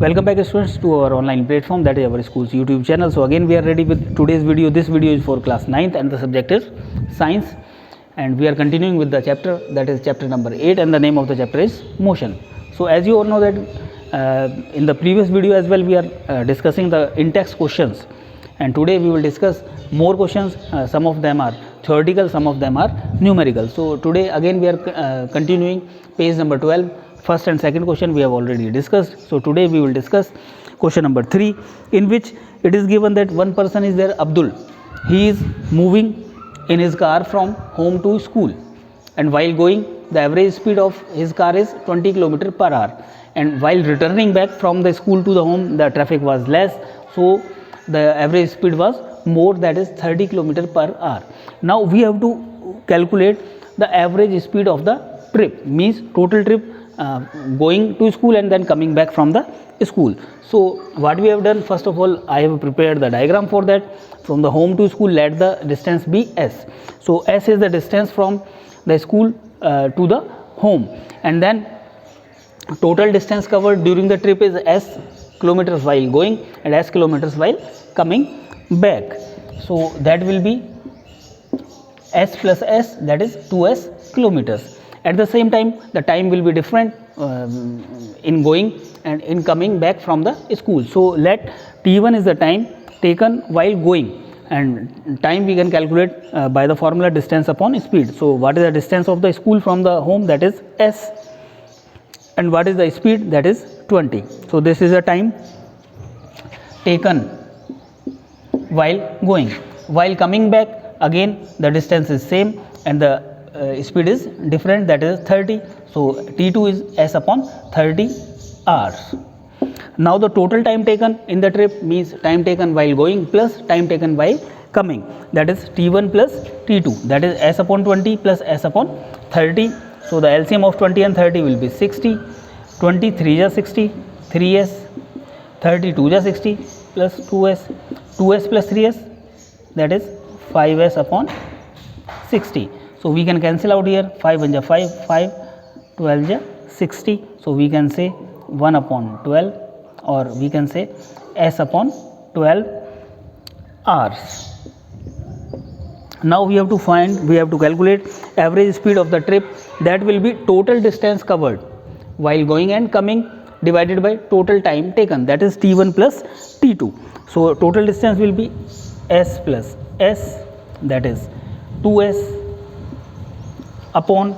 Welcome back students to our online platform, that is our school's YouTube channel. So again we are ready with today's video. This video is for class 9th and the subject is science, and we are continuing with the chapter, that is chapter number 8, and the name of the chapter is motion. So as you all know that in the previous video as well we are discussing the in-text questions, and today we will discuss more questions. Some of them are theoretical, some of them are numerical. So today again we are continuing page number 12. First and second question we have already discussed. So today we will discuss question number 3, in which it is given that one person is there, Abdul. He is moving in his car from home to school, and while going the average speed of his car is 20 km per hour, and while returning back from the school to the home the traffic was less, so the average speed was more, that is 30 km per hour. Now we have to calculate the average speed of the trip, means total trip going to school and then coming back from the school. So what we have done, first of all I have prepared the diagram for that. From the home to school, let the distance be s. So s is the distance from the school to the home, and then total distance covered during the trip is s kilometers while going and s kilometers while coming back. So that will be s plus s, that is 2s kilometers. At the same time the time will be different in going and in coming back from the school. So let t1 is the time taken while going, and time we can calculate by the formula distance upon speed. So what is the distance of the school from the home, that is s, and what is the speed, that is 20. So this is the time taken while going. While coming back again the distance is same and the speed is different, that is 30. So t2 is s upon 30 hours. Now the total time taken in the trip means time taken while going plus time taken while coming, that is t1 plus t2, that is s upon 20 plus s upon 30. So the LCM of 20 and 30 will be 60. 23 is 60, 3s, 32 is 60 plus 2s, 2s plus 3s, that is 5s upon 60. So we can cancel out here, 5 1 is 5, 5, 12 is 60. So we can say 1 upon 12, or we can say s upon 12 hours. Now we have to calculate average speed of the trip, that will be total distance covered while going and coming divided by total time taken, that is t1 plus t2. So total distance will be s plus s, that is 2s upon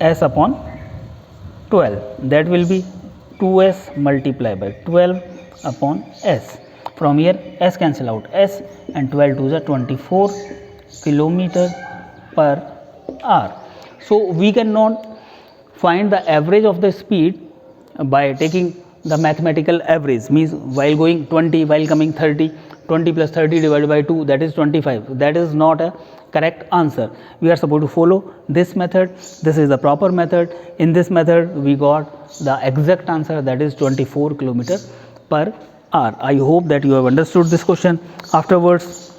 s upon 12, that will be 2s multiplied by 12 upon s. From here s cancel out s, and 12 to the 24 kilometer per hour. So we cannot find the average of the speed by taking the mathematical average, means while going 20, while coming 30, 20 plus 30 divided by 2, that is 25. That is not a correct answer. We are supposed to follow this method. This is the proper method. In this method we got the exact answer, that is 24 km per hour. I hope that you have understood this question. Afterwards,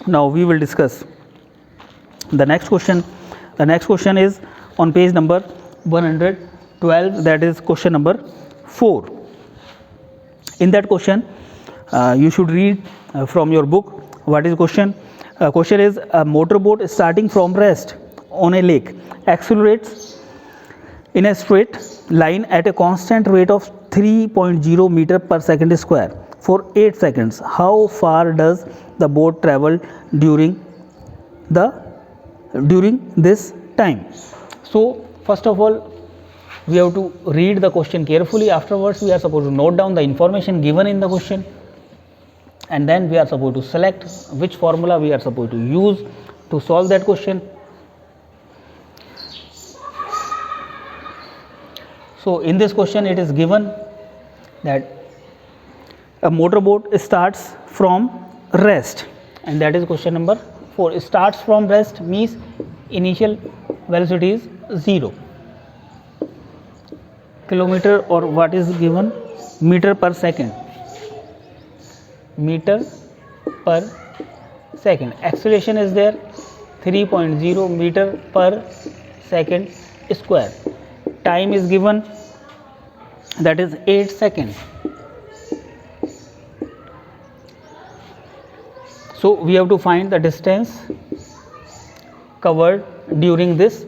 now we will discuss the next question. The next question is on page number 112, that is question number 4. In that question you should read from your book. What is question? Question is, a motorboat starting from rest on a lake accelerates in a straight line at a constant rate of 3.0 meter per second square for 8 seconds. How far does the boat travel during this time? So first of all we have to read the question carefully. Afterwards we are supposed to note down the information given in the question, and then we are supposed to select which formula we are supposed to use to solve that question. So in this question it is given that a motorboat starts from rest, and that is question number 4. Starts from rest means initial velocity is 0 kilometer, or what is given, meter per second, meter per second. Acceleration is there 3.0 meter per second square. Time is given that is 8 seconds. So we have to find the distance covered during this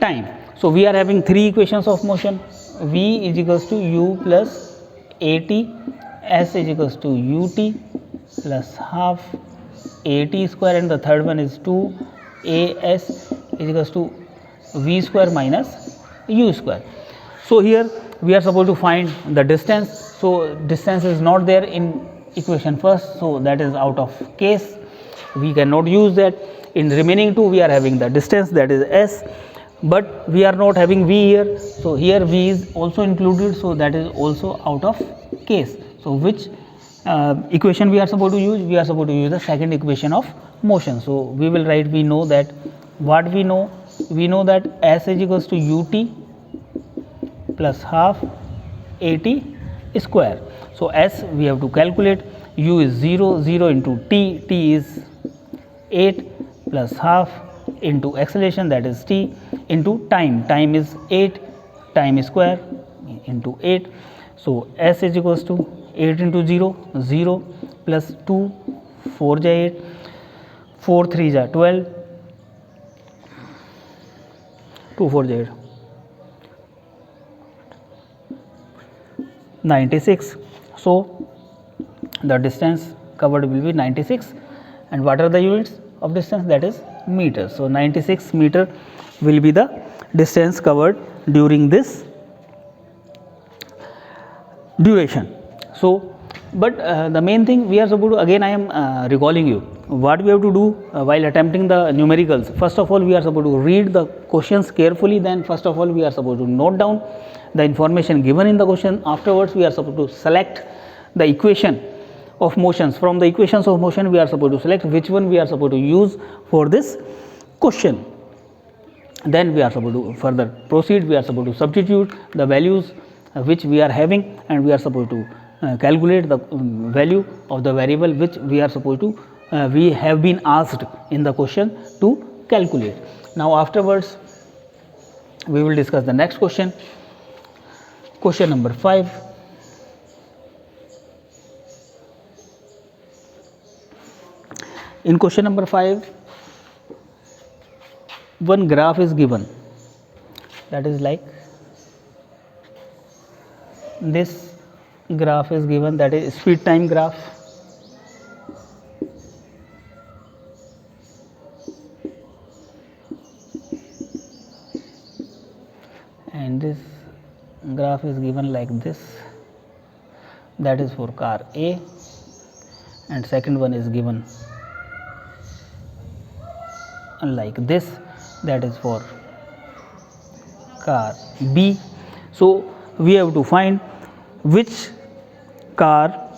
time. So we are having three equations of motion. V is equals to u plus at, s is equals to ut plus half at square, and the third one is 2 as is equals to v square minus u square. So here we are supposed to find the distance. So distance is not there in equation first, so that is out of case, we cannot use that. In remaining two we are having the distance, that is s, but we are not having v here, so here v is also included, so that is also out of case. So which equation we are supposed to use? We are supposed to use the second equation of motion. So we will write, we know that, what we know that s is equals to ut plus half at square. So s we have to calculate, u is 0, 0 into t, t is 8 plus half into acceleration, that is t, into time, time is 8, time square into 8. So s is equals to 8 into 0, 0 plus 2, 4 ja 8, 4 3 ja 12, 2 4 ja 8, 96. So the distance covered will be 96, and what are the units of distance? That is meter. So 96 meter will be the distance covered during this duration. So but the main thing we are supposed to, again I am recalling you what we have to do while attempting the numericals. First of all we are supposed to read the questions carefully, then first of all we are supposed to note down the information given in the question. Afterwards we are supposed to select the equation of motions. From the equations of motion we are supposed to select which one we are supposed to use for this question. Then we are supposed to further proceed, we are supposed to substitute the values which we are having, and we are supposed to calculate the value of the variable which we are supposed to we have been asked in the question to calculate. Now afterwards we will discuss the next question, question number 5. In question number 5, one graph is given, that is like this graph is given, that is speed time graph, and this graph is given like this, that is for car A, and second one is given like this, that is for car B. So we have to find which car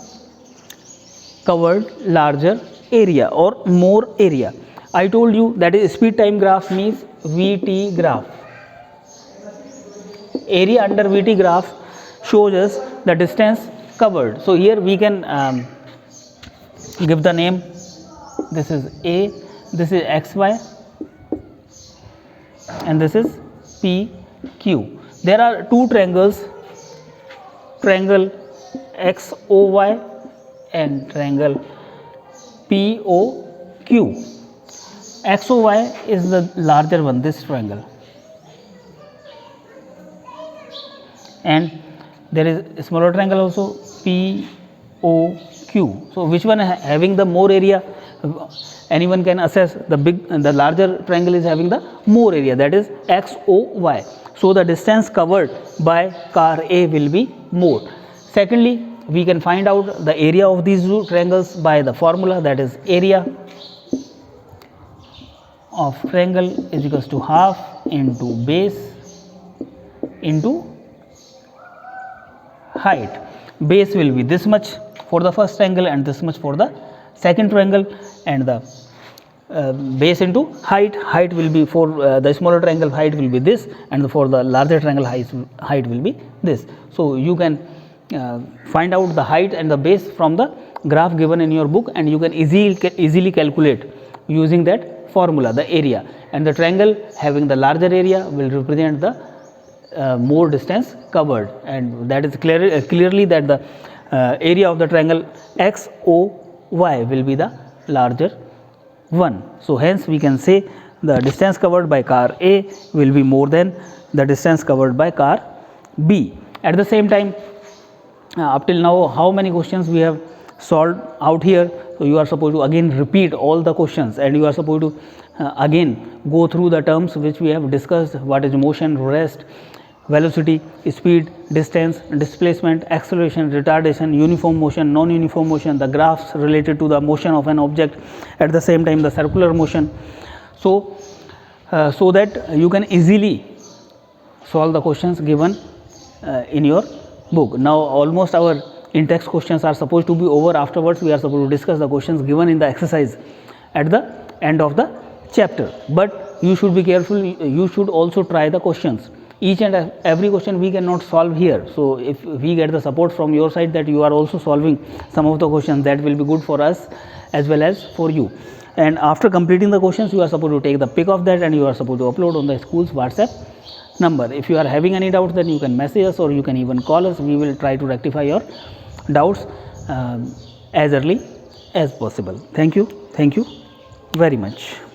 covered larger area or more area. I told you that is speed time graph means VT graph. Area under VT graph shows us the distance covered. So here we can give the name, this is A, this is XY, and this is PQ. There are two triangles, triangle XOY and triangle POQ. XOY is the larger one, this triangle, and there is a smaller triangle also, POQ. So which one having the more area? Anyone can assess. The larger triangle is having the more area, that is XOY. So the distance covered by car A will be more. Secondly, we can find out the area of these two triangles by the formula, that is area of triangle is equals to half into base into height. Base will be this much for the first triangle and this much for the second triangle, and the base into height, height will be for the smaller triangle, height will be this, and for the larger triangle height will be this. So you can find out the height and the base from the graph given in your book, and you can easily calculate using that formula the area, and the triangle having the larger area will represent the more distance covered, and that is clearly that the area of the triangle XOY will be the larger one. So, hence we can say the distance covered by car A will be more than the distance covered by car B. At the same time, up till now how many questions we have solved out here. So, you are supposed to again repeat all the questions, and you are supposed to again go through the terms which we have discussed. What is motion, rest, velocity, speed, distance, displacement, acceleration, retardation, uniform motion, non-uniform motion, the graphs related to the motion of an object, at the same time the circular motion. So, so that you can easily solve the questions given in your book. Now, almost our in-text questions are supposed to be over. Afterwards, we are supposed to discuss the questions given in the exercise at the end of the chapter. But you should be careful, you should also try the questions. Each and every question we cannot solve here. So, if we get the support from your side that you are also solving some of the questions, that will be good for us as well as for you. And after completing the questions, you are supposed to take the pic of that and you are supposed to upload on the school's WhatsApp number. If you are having any doubts, then you can message us or you can even call us. We will try to rectify your doubts as early as possible. Thank you very much.